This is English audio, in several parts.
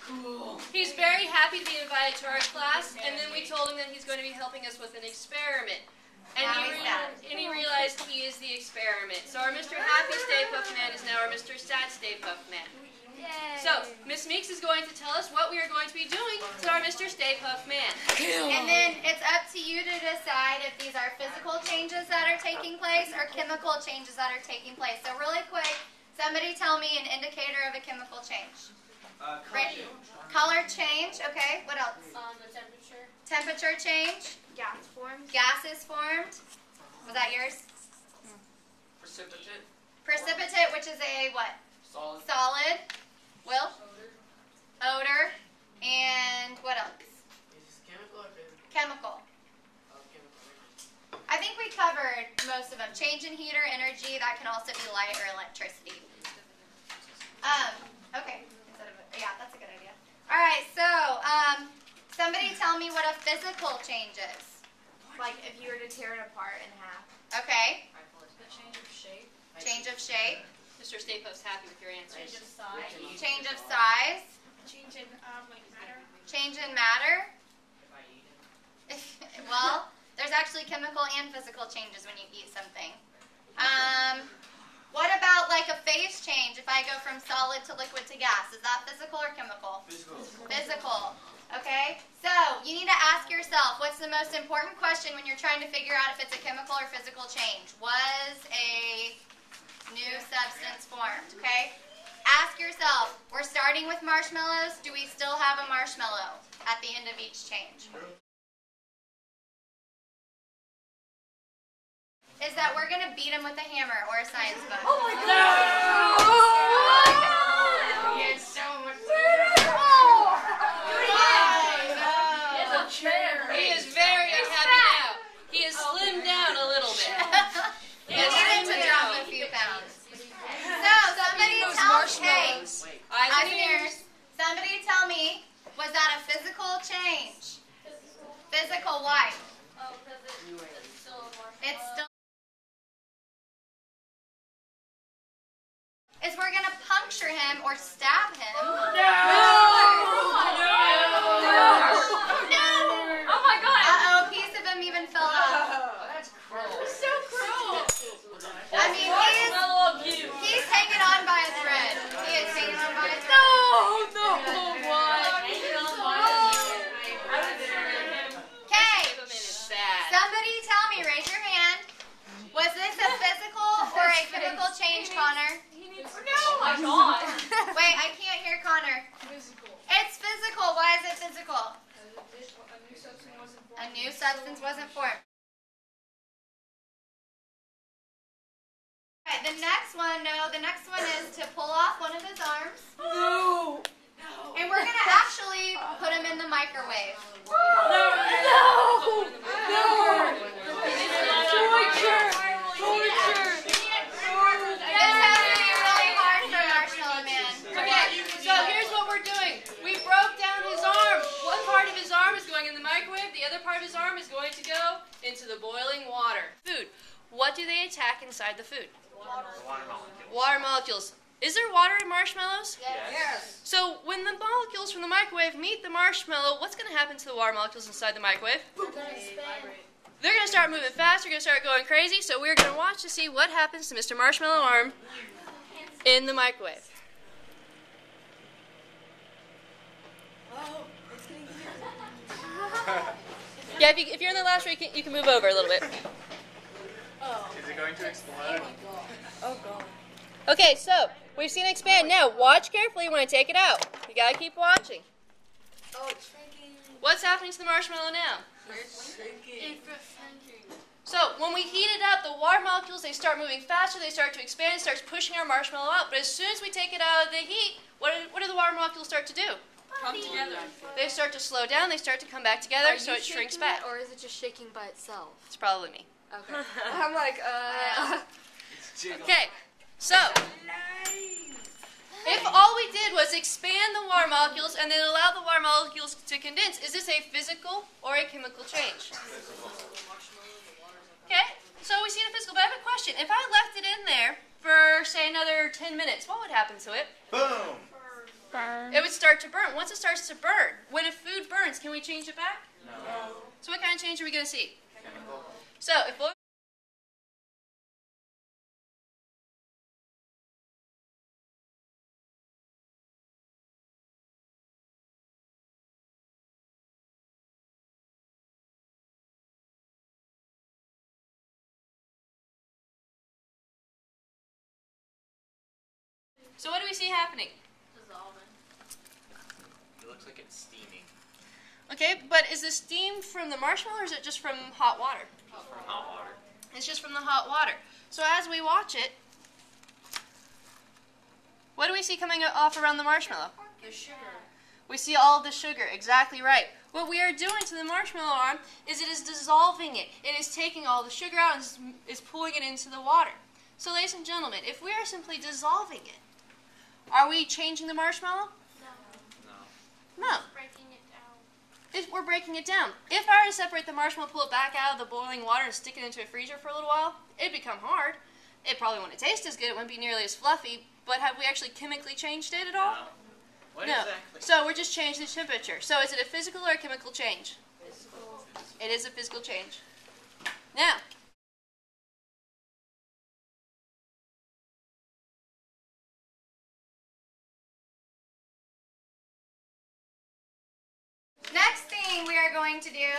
Cool. He's very happy to be invited to our class, and then we told him that he's going to be helping us with an experiment. And he realized he is the experiment. So our Mr. Happy Stay Puft Man is now our Mr. Sad Stay Puft Man. Yay. So Miss Meeks is going to tell us what we are going to be doing to our Mr. Stay Puft Man. And then it's up to you to decide if these are physical changes that are taking place or chemical changes that are taking place. So really quick, somebody tell me an indicator of a chemical change. Color change, okay. What else? The temperature. Temperature change. Gas formed. Gas is formed. Was that yours? Precipitate. Precipitate, which is a what? Solid. Solid. Will? Odor. And what else? Chemical or physical? Chemical. Chemical. I think we covered most of them. Change in heat or energy. That can also be light or electricity. Okay. Yeah, that's a good idea. All right, so somebody tell me what a physical change is. Like if you were to tear it apart in half. Okay. The change of shape. Change of shape. Mr. Stay Puft's happy with your answers. Change of size. Change of size. Change in matter. Change in matter. Well, there's actually chemical and physical changes when you eat something. What about like a phase change? If I go from solid to liquid to gas, is that physical or chemical? Physical. Physical. Okay? So, you need to ask yourself, what's the most important question when you're trying to figure out if it's a chemical or physical change? Was a new substance formed? Okay? Ask yourself, we're starting with marshmallows. Do we still have a marshmallow at the end of each change? Is that we're going to beat him with a hammer or a science book. Oh my God! No! He had so much. He is very unhappy now. He has slimmed down a little bit. He needed to drop a few pounds. So, somebody tell me, hey, eyes and ears, somebody tell me, was that a physical change? Physical, why? Oh, because it's still a marshmallow. It's still. Is we're going to puncture him or stab him. Oh my God! Uh-oh, a piece of him even fell off. That's cruel. So cruel. I mean, he's hanging on by a thread. He is hanging on by a thread. Okay, somebody tell me, raise your hand. Was this a physical or a chemical change, Connor? Oh my God! Wait, I can't hear Connor. Physical. It's physical. Why is it physical? A new substance wasn't formed. A new substance wasn't formed. Alright, the next one is to pull off one of his arms. No! And we're going to actually put him in the microwave. This has to be really hard for Marshmallow Man. Okay, so here's what we're doing. We broke down his arm. One part of his arm is going in the microwave. The other part of his arm is going to go into the boiling water. Food. What do they attack inside the food? Water molecules. Water molecules. Is there water in marshmallows? Yes. So when the molecules from the microwave meet the marshmallow, what's going to happen to the water molecules inside the microwave? They're going to start moving fast. They're going to start going crazy. So we're going to watch to see what happens to Mr. Marshmallow Arm in the microwave. Yeah, if you're in the last row, you can move over a little bit. Is it going to explode? Oh God. Okay, so we've seen it expand. Now, watch carefully when I take it out. You gotta keep watching. Oh, it's shrinking. What's happening to the marshmallow now? It's shrinking. So when we heat it up, the water molecules, they start moving faster, they start to expand, it starts pushing our marshmallow out. But as soon as we take it out of the heat, what do the water molecules start to do? Come together. They start to slow down, they start to come back together, so it shrinks back. Or is it just shaking by itself? It's probably me. Okay. I'm like, Okay, so if all we did was expand the water molecules and then allow the water molecules to condense, is this a physical or a chemical change? Okay, so we see the physical, but I have a question. If I left it in there for, say, another 10 minutes, what would happen to it? Boom! Burn. It would start to burn. Once it starts to burn, when a food burns, can we change it back? No. So what kind of change are we going to see? Chemical. So if both So what do we see happening? It looks like it's steaming. Okay, but is the steam from the marshmallow or is it just from hot water? It's from hot water. It's just from the hot water. So as we watch it, what do we see coming off around the marshmallow? The sugar. We see all of the sugar, exactly right. What we are doing to the marshmallow arm is it is dissolving it. It is taking all the sugar out and is pulling it into the water. So ladies and gentlemen, if we are simply dissolving it, are we changing the marshmallow? No. No. Breaking it down. We're breaking it down. If I were to separate the marshmallow, pull it back out of the boiling water and stick it into a freezer for a little while, it'd become hard. It probably wouldn't taste as good, it wouldn't be nearly as fluffy, but have we actually chemically changed it at all? No. What No. exactly? So we're just changing the temperature. So is it a physical or a chemical change? Physical. It is a physical change. Now, Next thing we are going to do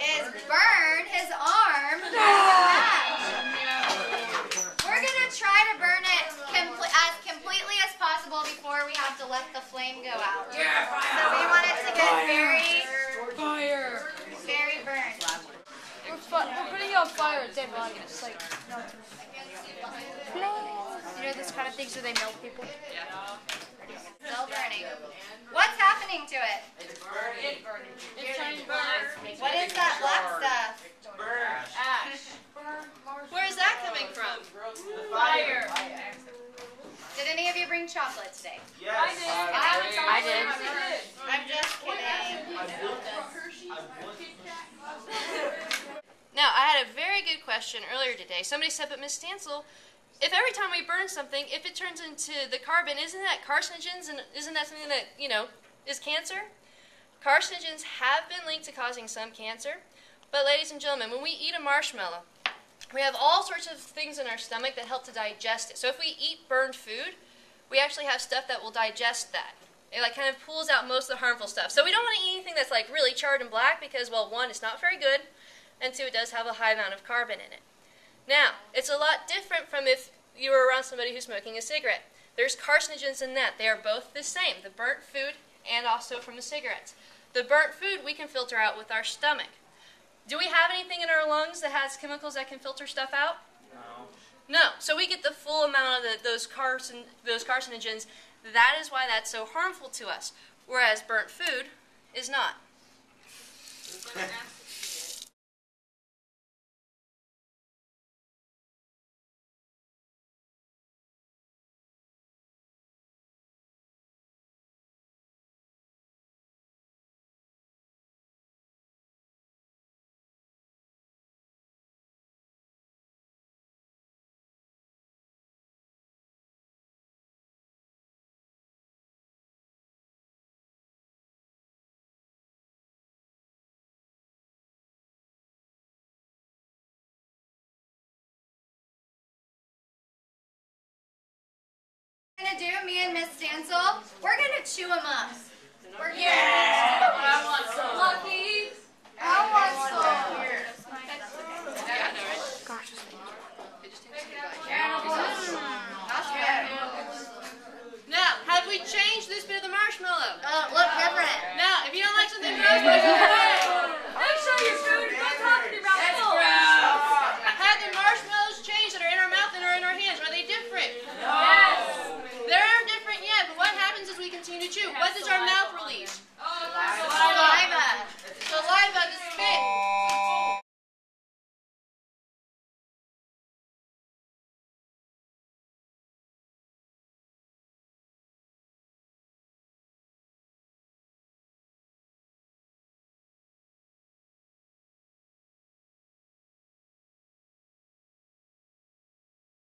is burn his arm with a match. We're going to try to burn it as completely as possible before we have to let the flame go out. So we want it to get very, Fire. very burned. We're putting it on fire at dead body. It's like melting. You know this kind of things where they melt people? Still burning. What's happening to it? It's turning black. What is that black stuff? Ash. where is that coming from? Fire. Did any of you bring chocolate today? Yes. I did. I'm just kidding. Now, I had a very good question earlier today. Somebody said, but Miss Stansel, if every time we burn something, if it turns into the carbon, isn't that carcinogens and isn't that something that, is cancer? Carcinogens have been linked to causing some cancer. But ladies and gentlemen, when we eat a marshmallow, we have all sorts of things in our stomach that help to digest it. So if we eat burned food, we actually have stuff that will digest that. It kind of pulls out most of the harmful stuff. So we don't want to eat anything that's really charred and black because, well, one, it's not very good, and two, it does have a high amount of carbon in it. Now, it's a lot different from if you were around somebody who's smoking a cigarette. There's carcinogens in that. They are both the same, the burnt food and also from the cigarettes. The burnt food we can filter out with our stomach. Do we have anything in our lungs that has chemicals that can filter stuff out? No. No. So we get the full amount of those carcinogens. That is why that's so harmful to us, whereas burnt food is not. We're going to do, me and Miss Stansel, we're going to chew them up. We're gonna I want some. I want some.